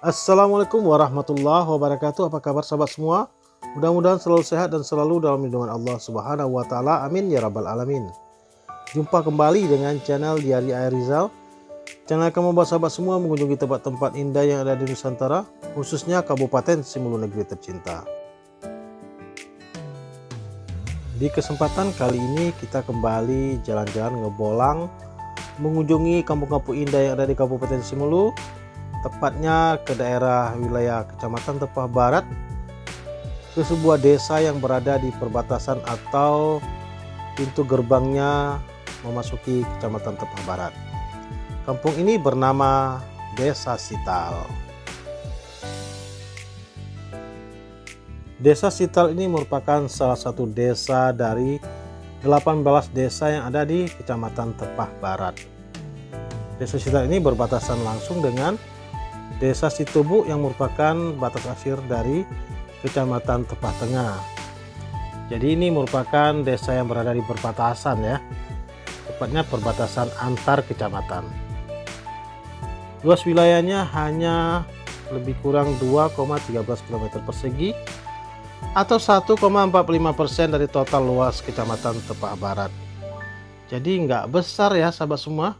Assalamualaikum warahmatullahi wabarakatuh. Apa kabar sahabat semua? Mudah-mudahan selalu sehat dan selalu dalam lindungan Allah Subhanahu wa taala. Amin ya rabbal alamin. Jumpa kembali dengan channel Diari Air Rizal. Channel akan membawa sahabat semua mengunjungi tempat-tempat indah yang ada di Nusantara, khususnya Kabupaten Simelu negeri tercinta. Di kesempatan kali ini kita kembali jalan-jalan ngebolang mengunjungi kampung-kampung indah yang ada di Kabupaten Simelu, tepatnya ke daerah wilayah Kecamatan Tepah Barat, ke sebuah desa yang berada di perbatasan atau pintu gerbangnya memasuki Kecamatan Tepah Barat. Kampung ini bernama Desa Sital. Desa Sital ini merupakan salah satu desa dari 18 desa yang ada di Kecamatan Tepah Barat. Desa Sital ini berbatasan langsung dengan Desa Situbu yang merupakan batas akhir dari Kecamatan Tepah Tengah. Jadi ini merupakan desa yang berada di perbatasan ya, tepatnya perbatasan antar kecamatan. Luas wilayahnya hanya lebih kurang 2,13 km persegi atau 1,45% dari total luas Kecamatan Tepah Barat. Jadi nggak besar ya sahabat semua.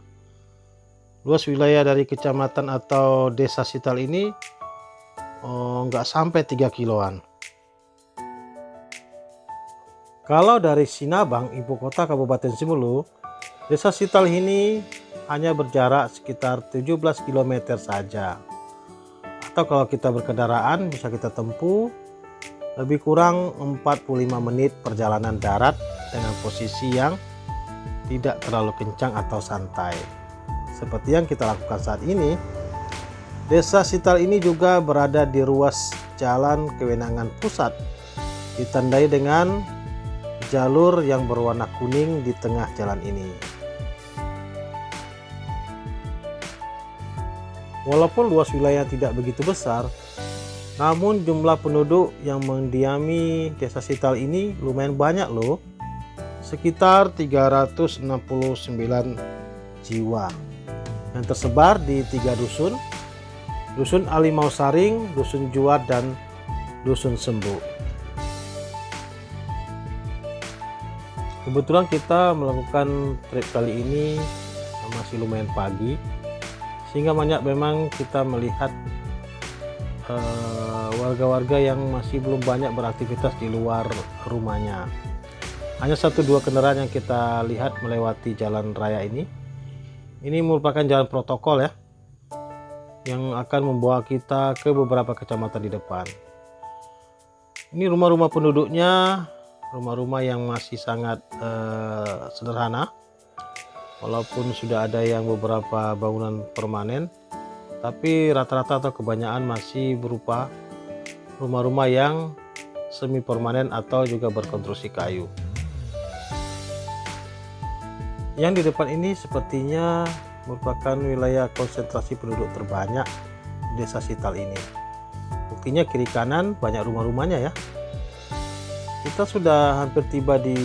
Luas wilayah dari kecamatan atau desa Sital ini nggak sampai 3 kiloan. Kalau dari Sinabang, ibu kota Kabupaten Simelu, desa Sital ini hanya berjarak sekitar 17 km saja. Atau kalau kita berkendaraan bisa kita tempuh lebih kurang 45 menit perjalanan darat dengan posisi yang tidak terlalu kencang atau santai. Seperti yang kita lakukan saat ini, Desa Sital ini juga berada di ruas jalan kewenangan pusat, ditandai dengan jalur yang berwarna kuning di tengah jalan ini. Walaupun luas wilayah tidak begitu besar, namun jumlah penduduk yang mendiami Desa Sital ini lumayan banyak loh, sekitar 369 jiwa yang tersebar di 3 dusun, Dusun Alimau Saring, Dusun Juar, dan Dusun Sembu. Kebetulan kita melakukan trip kali ini masih lumayan pagi, sehingga banyak memang kita melihat warga-warga yang masih belum banyak beraktivitas di luar rumahnya. Hanya 1-2 kendaraan yang kita lihat melewati jalan raya ini. Ini merupakan jalan protokol ya, yang akan membawa kita ke beberapa kecamatan di depan. Ini rumah-rumah penduduknya, rumah-rumah yang masih sangat sederhana, walaupun sudah ada yang beberapa bangunan permanen, tapi rata-rata atau kebanyakan masih berupa rumah-rumah yang semi permanen atau juga berkonstruksi kayu. Yang di depan ini sepertinya merupakan wilayah konsentrasi penduduk terbanyak di Desa Sital ini. Buktinya kiri kanan banyak rumah-rumahnya ya. Kita sudah hampir tiba di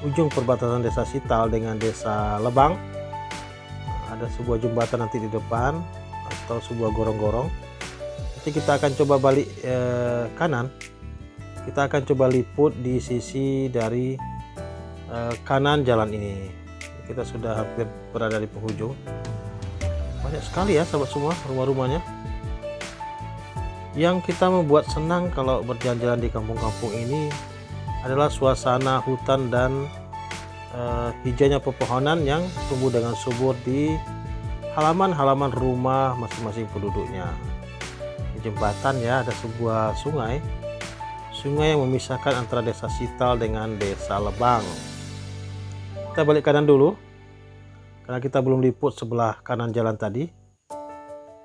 ujung perbatasan Desa Sital dengan Desa Lebang. Ada sebuah jembatan nanti di depan atau sebuah gorong-gorong. Nanti kita akan coba balik kanan. Kita akan coba liput di sisi dari kanan jalan ini. Kita sudah hampir berada di penghujung. Banyak sekali ya sahabat semua rumah-rumahnya. Yang kita membuat senang kalau berjalan-jalan di kampung-kampung ini adalah suasana hutan dan hijaunya pepohonan yang tumbuh dengan subur di halaman-halaman rumah masing-masing penduduknya. Di jembatan ya ada sebuah sungai yang memisahkan antara Desa Sital dengan Desa Lebang. Kita balik kanan dulu karena kita belum liput sebelah kanan jalan tadi.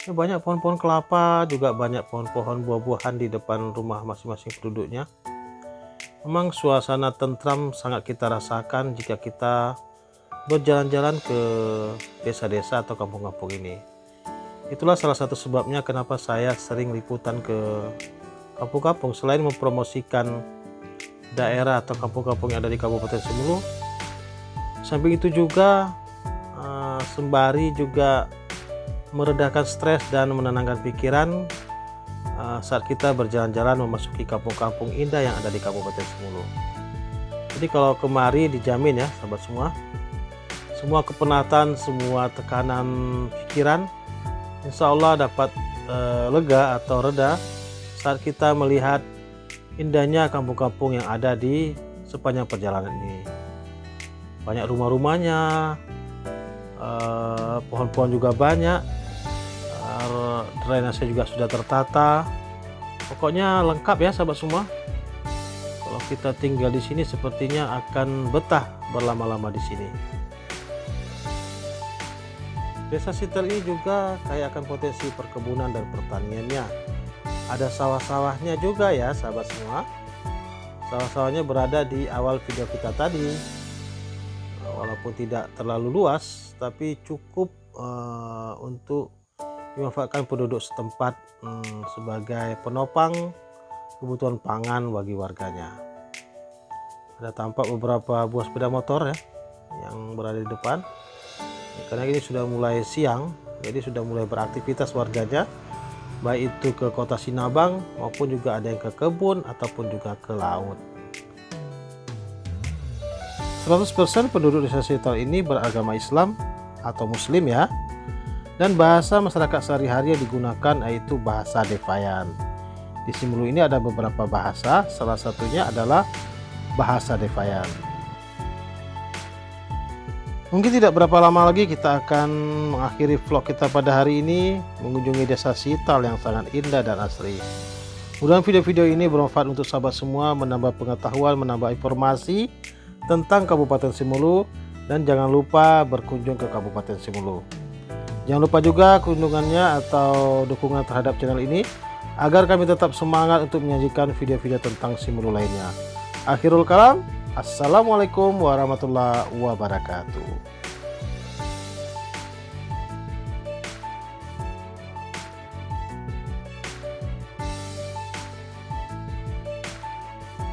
Ini banyak pohon-pohon kelapa, juga banyak pohon-pohon buah-buahan di depan rumah masing-masing penduduknya. Memang suasana tentram sangat kita rasakan jika kita berjalan-jalan ke desa-desa atau kampung-kampung ini. Itulah salah satu sebabnya kenapa saya sering liputan ke kampung-kampung. Selain mempromosikan daerah atau kampung-kampung yang ada di Kabupaten Simelu, samping itu juga sembari juga meredakan stres dan menenangkan pikiran saat kita berjalan-jalan memasuki kampung-kampung indah yang ada di Kabupaten Simulu. Jadi kalau kemari dijamin ya sahabat semua kepenatan, semua tekanan pikiran insya Allah dapat lega atau reda saat kita melihat indahnya kampung-kampung yang ada di sepanjang perjalanan ini. Banyak rumah-rumahnya, pohon-pohon juga banyak, drainase juga sudah tertata. Pokoknya lengkap ya sahabat semua. Kalau kita tinggal di sini sepertinya akan betah berlama-lama di sini. Desa Sitel ini juga kaya akan potensi perkebunan dan pertaniannya. Ada sawah-sawahnya juga ya sahabat semua. Sawah-sawahnya berada di awal video kita tadi. Walaupun tidak terlalu luas, tapi cukup untuk dimanfaatkan penduduk setempat sebagai penopang kebutuhan pangan bagi warganya. Ada tampak beberapa buah sepeda motor ya yang berada di depan. Karena ini sudah mulai siang, jadi sudah mulai beraktivitas warganya, baik itu ke kota Sinabang maupun juga ada yang ke kebun ataupun juga ke laut. 100% penduduk desa Sitel ini beragama Islam atau Muslim ya, dan bahasa masyarakat sehari-hari yang digunakan yaitu bahasa Devayan. Di Simulu ini ada beberapa bahasa, salah satunya adalah bahasa Devayan. Mungkin tidak berapa lama lagi kita akan mengakhiri vlog kita pada hari ini mengunjungi desa Sitel yang sangat indah dan asri. Mudah-mudahan video-video ini bermanfaat untuk sahabat semua, menambah pengetahuan, menambah informasi tentang Kabupaten Simulu, dan jangan lupa berkunjung ke Kabupaten Simulu. Jangan lupa juga kunjungannya atau dukungan terhadap channel ini agar kami tetap semangat untuk menyajikan video-video tentang Simulu lainnya. Akhirul kalam, assalamualaikum warahmatullahi wabarakatuh.